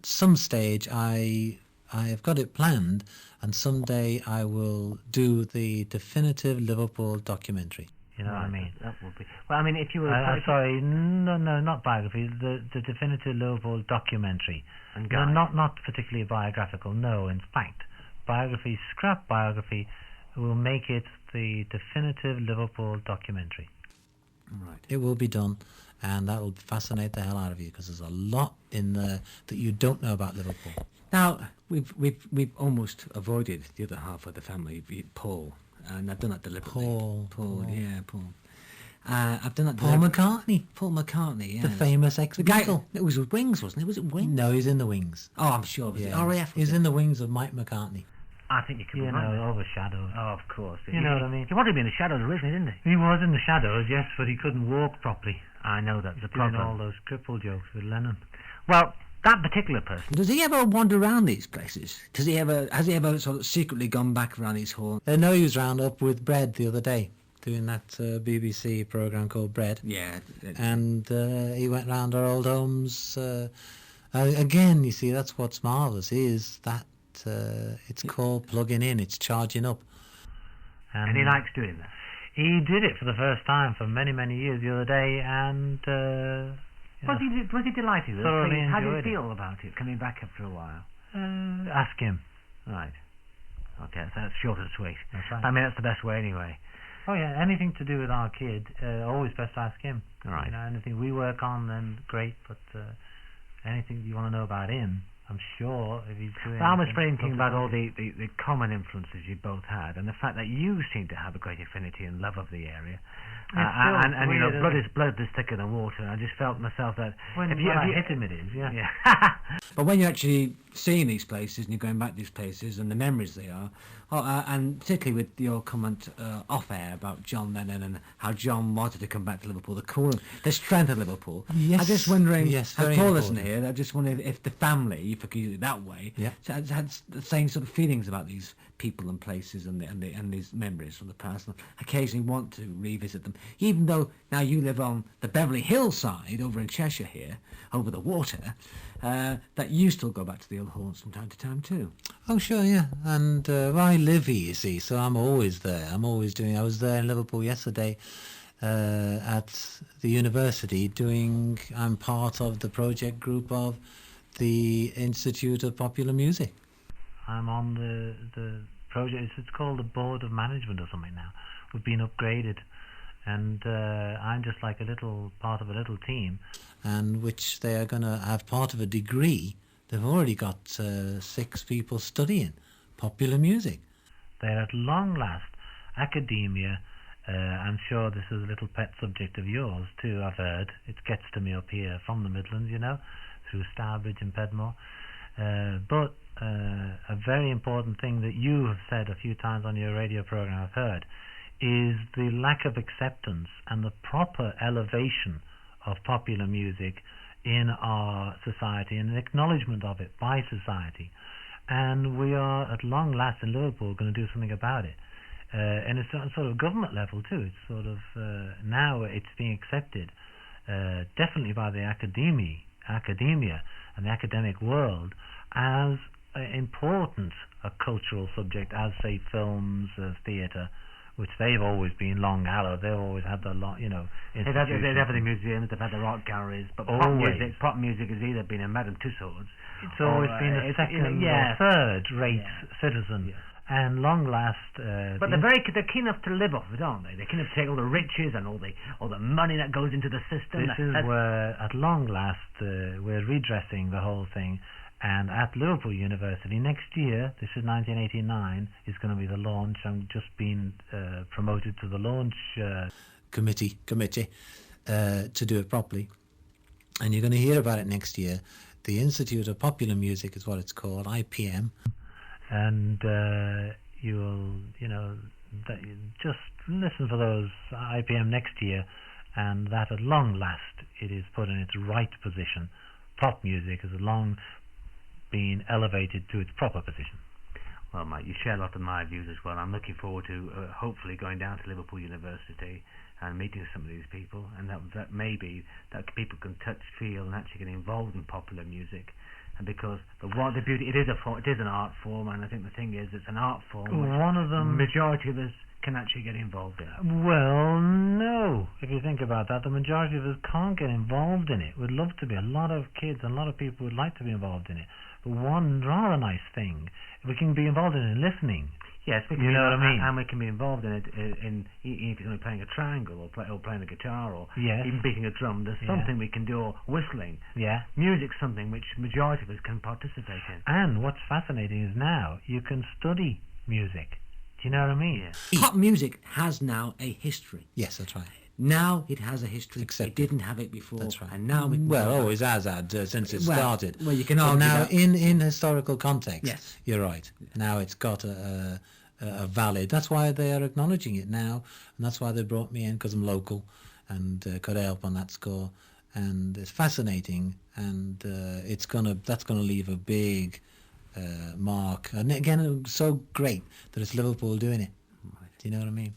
some stage I have got it planned, and someday I will do the definitive Liverpool documentary. You know what I mean? That would be. Well, I mean, if you were. Sorry, no, not biography. The definitive Liverpool documentary. And no, guide. not particularly biographical. No, in fact, biography, scrap biography, will make it the definitive Liverpool documentary. right? It will be done, and that will fascinate the hell out of you, because there's a lot in there that you don't know about Liverpool. Now we've almost avoided the other half of the family, Paul, and I've done that deliberately. Paul. I've done that. Paul McCartney, Paul McCartney, yeah. the famous The ex-Beatle. guy. It was Wings, wasn't it? Was it Wings? No, he's in the Wings. Oh, I'm sure. Was it RAF? He's in the Wings of Mike McCartney. I think you could be You right. know, overshadowed. Oh, of course. You know what I mean? He wanted to be in the shadows originally, didn't he? He was in the shadows, yes, but he couldn't walk properly. I know that's the Doing problem. all those cripple jokes with Lennon. Well, that particular person. Does he ever wander around these places? Has he ever sort of secretly gone back around his horn? No, he was round up with Bread the other day, doing that BBC programme called Bread. Yeah. And he went round our old homes. Again, you see, that's what's marvellous, is that it's called plugging in, it's charging up. And he likes doing that. He did it for the first time for many, many years the other day, and Was he delighted with thoroughly it? How did enjoyed he it. feel about it, coming back after a while? ask him. Right. Okay, so that's short and sweet. That's right. I mean, that's the best way anyway. Oh yeah, anything to do with our kid, always best to ask him. All right. You know, anything we work on, then great. But anything you want to know about him, I'm sure if he's doing. I was anything, very thinking about all the common influences you both had, and the fact that you seem to have a great affinity and love of the area. And you know, blood is thicker than water. I just felt myself that When if I you hit him, it is. Yeah. But when you're actually seeing these places and you're going back to these places and the memories they are, and particularly with your comment off air about John Lennon and how John wanted to come back to Liverpool, the strength of Liverpool. Yes. I'm just wondering, Yes, as very Paul important. isn't here, I just wonder if the family, if I could use it that way, Yeah. had the same sort of feelings about these people and places and these memories from the past, and occasionally want to revisit them, even though now you live on the Beverly Hills side over in Cheshire here, over the water, that you still go back to the old haunts from time to time too. Oh, sure, yeah. And I live here, you see, so I'm always there. I was there in Liverpool yesterday at the university I'm part of the project group of the Institute of Popular Music. I'm on the project. It's called the Board of Management or something now. We've been upgraded, and I'm just like a little part of a little team. And which they are going to have part of a degree. They've already got 6 people studying popular music. They're at long last academia. I'm sure this is a little pet subject of yours too. I've heard it gets to me up here from the Midlands, you know, through Starbridge and Pedmore. But a very important thing that you have said a few times on your radio program, I've heard, is the lack of acceptance and the proper elevation of popular music in our society and an acknowledgement of it by society. And we are at long last in Liverpool going to do something about it. And it's on sort of government level too. It's sort of now it's being accepted definitely by the academia and the academic world as important a cultural subject as, say, films, theatre, which they've always been long hallowed. They've always had the you know. They've had the museums, they've had the rock galleries, but pop music has either been a Madame Tussauds. It's always been a second or third-rate citizen. Yeah. And long last, but they're keen enough to live off it, aren't they? They're keen enough to take all the riches and all the money that goes into the system. This is where, at long last, we're redressing the whole thing. And at Liverpool University next year, this is 1989, is going to be the launch. I'm just being promoted to the launch committee to do it properly. And you're going to hear about it next year. The Institute of Popular Music is what it's called, IPM. And you'll, just listen for those IPM next year, and that at long last it is put in its right position. Pop music has long been elevated to its proper position. Well, Mike, you share a lot of my views as well. I'm looking forward to hopefully going down to Liverpool University and meeting some of these people, and that maybe that people can touch, feel, and actually get involved in popular music. And because the beauty, it is an art form, and I think the thing is, it's an art form. One of them, majority of us can actually get involved in it. Well, no. If you think about that, the majority of us can't get involved in it. We'd love to be. A lot of kids and a lot of people would like to be involved in it. But one rather nice thing, we can be involved in it listening. Yes, we can you know what I mean? And we can be involved in it in if it's only playing a triangle or playing a guitar or yes. even beating a drum. There's something we can do, or whistling. Yeah. Music's something which majority of us can participate in. And what's fascinating is now you can study music. Do you know what I mean? Yeah. Pop music has now a history. Yes, that's right. Now it has a history. Accepted. It didn't have it before. That's right. And now we can always has had since it started. Well, you can But argue now that. in historical context. Yes. You're right. Now it's got a valid. That's why they are acknowledging it now, and that's why they brought me in, because I'm local and could help on that score. And it's fascinating, and that's gonna leave a big mark. And again, it was so great that it's Liverpool doing it. Do you know what I mean?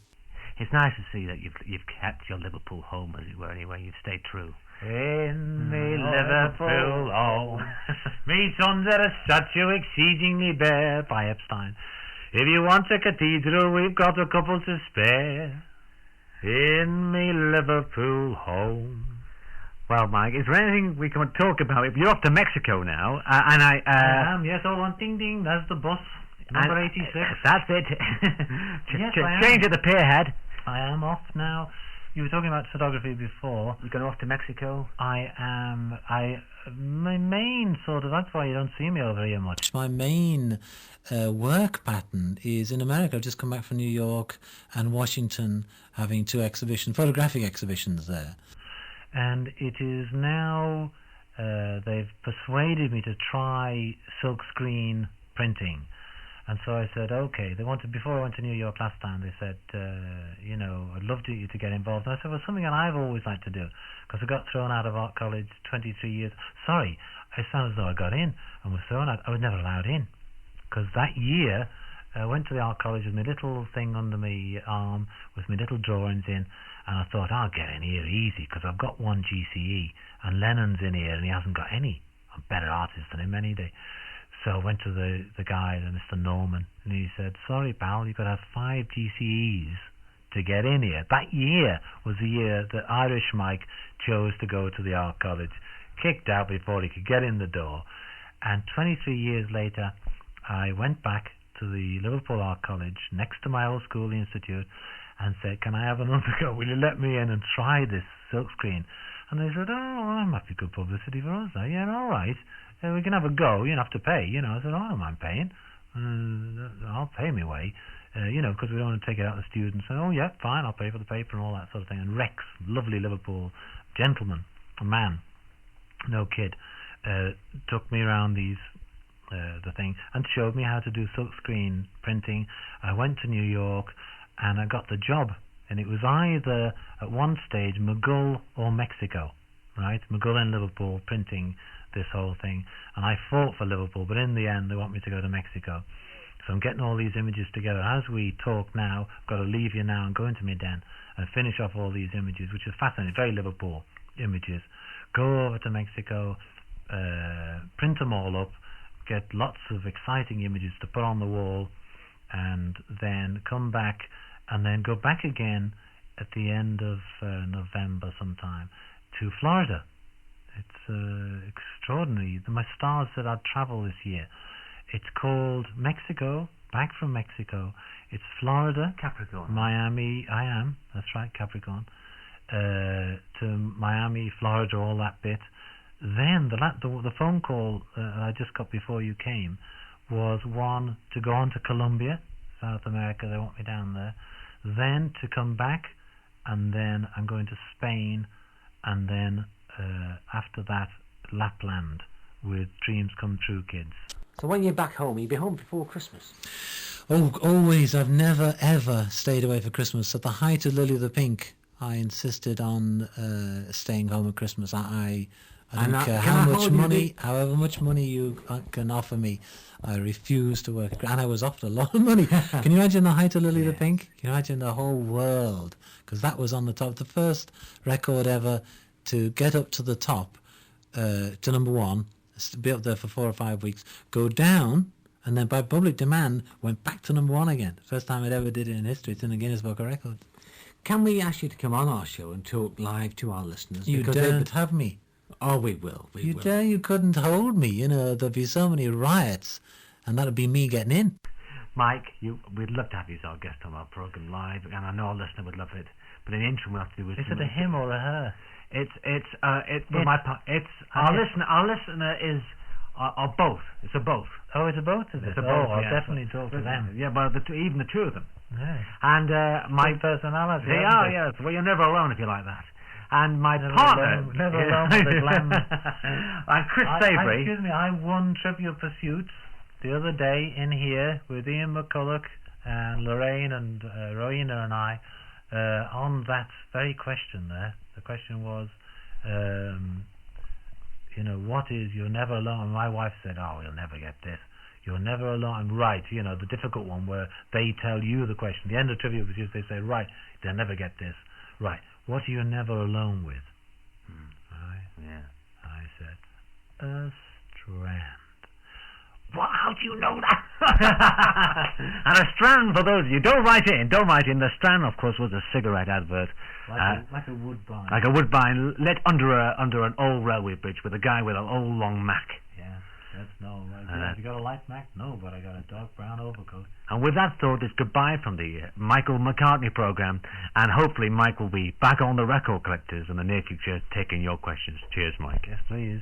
It's nice to see that you've kept your Liverpool home, as it were. Anyway, you've stayed true. In me Liverpool home, me sons are a statue exceedingly bare, by Epstein. If you want a cathedral, we've got a couple to spare. In me Liverpool home. Well, Mike, is there anything we can talk about? You're off to Mexico now, and I am, yes, all on ding ding, that's the bus. Number 86. That's it. Yes, Change at the pierhead. I am off now. You were talking about photography before. You going off to Mexico? I am. My main sort of. That's why you don't see me over here much. My main work pattern is in America. I've just come back from New York and Washington, having 2 photographic exhibitions there. And it is now. They've persuaded me to try silkscreen printing. And so I said, okay. Before I went to New York last time, they said, I'd love you to get involved. And I said, well, something that I've always liked to do, because I got thrown out of art college 23 years. Sorry, I sound as though I got in and was thrown out. I was never allowed in, because that year I went to the art college with my little thing under my arm, with my little drawings in, and I thought, I'll get in here easy, because I've got 1 GCE, and Lennon's in here, and he hasn't got any. I'm a better artist than him any day. So I went to the guy, Mr. Norman, and he said, sorry, pal, you've got to have 5 GCEs to get in here. That year was the year that Irish Mike chose to go to the art college, kicked out before he could get in the door. And 23 years later, I went back to the Liverpool Art College, next to my old school, the Institute, and said, can I have an undergo? Will you let me in and try this silkscreen? And they said, oh, that might be good publicity for us. Yeah, all right. We can have a go. You don't have to pay. I said, I don't mind paying. I'll pay my way. Because we don't want to take it out to the students. And, oh, yeah, fine, I'll pay for the paper and all that sort of thing. And Rex, lovely Liverpool gentleman, a man, no kid, took me around the thing and showed me how to do silkscreen printing. I went to New York and I got the job. And it was either, at one stage, McGull or Mexico, right? McGull and Liverpool printing this whole thing. And I fought for Liverpool, but in the end, they want me to go to Mexico. So I'm getting all these images together. As we talk now, I've got to leave you now and go into my den and finish off all these images, which is fascinating, very Liverpool images. Go over to Mexico, print them all up, get lots of exciting images to put on the wall, and then come back, and then go back again at the end of November sometime to Florida. It's extraordinary. My stars said I'd travel this year. It's called Mexico, back from Mexico. It's Florida, Capricorn, Miami. I am. That's right, Capricorn. To Miami, Florida, all that bit. Then the phone call I just got before you came was one to go on to Colombia, South America. They want me down there. Then to come back, and then I'm going to Spain, and then after that Lapland with Dreams Come True Kids. So when you're back home, you'll be home before Christmas. Oh, always. I've never, ever stayed away for Christmas. At the height of Lily the Pink, I insisted on staying home at Christmas. I don't care however much money you can offer me, I refuse to work. And I was offered a lot of money. Can you imagine the height of Lily the Pink? Can you imagine the whole world? Because that was on the top. The first record ever to get up to the top, to number 1, be up there for 4 or 5 weeks, go down, and then by public demand went back to number 1 again. First time it ever did it in history. It's in the Guinness Book of Records. Can we ask you to come on our show and talk live to our listeners? You don't have me. Oh, we will. You couldn't hold me. There'd be so many riots, and that'd be me getting in. Mike, we'd love to have you as our guest on our program live, and I know our listener would love it. But in the interim, we'll have to do with. Is it a him or a her? Our listener is are both. It's a both. Oh, it's a both, is it? It's a both. I'll yeah, definitely talk to them. Yeah, but even the two of them. Yeah. And my personality. They are, yes. Well, you're never alone if you like that. And my partner, never alone with the glam. And Chris Savory. Excuse me, I won Trivial Pursuit the other day in here with Ian McCulloch and Lorraine and Rowena and I on that very question there. The question was, what is You're Never Alone? And my wife said, oh, you'll never get this. You're never alone. And right, the difficult one where they tell you the question. The end of Trivial Pursuit, they say, right, they'll never get this. Right, what are you never alone with? Right? Yeah. I said, a strand. What? How do you know that? And a strand, for those of you, don't write in. The strand, of course, was a cigarette advert. Like a woodbine. Like a woodbine lit under an old railway bridge with a guy with an old long Mac. Yeah. Yes, no. Have you got a light, Mac? No, but I got a dark brown overcoat. And with that thought, it's goodbye from the Michael McCartney program, and hopefully Mike will be back on the Record Collectors in the near future taking your questions. Cheers, Mike. Yes, please.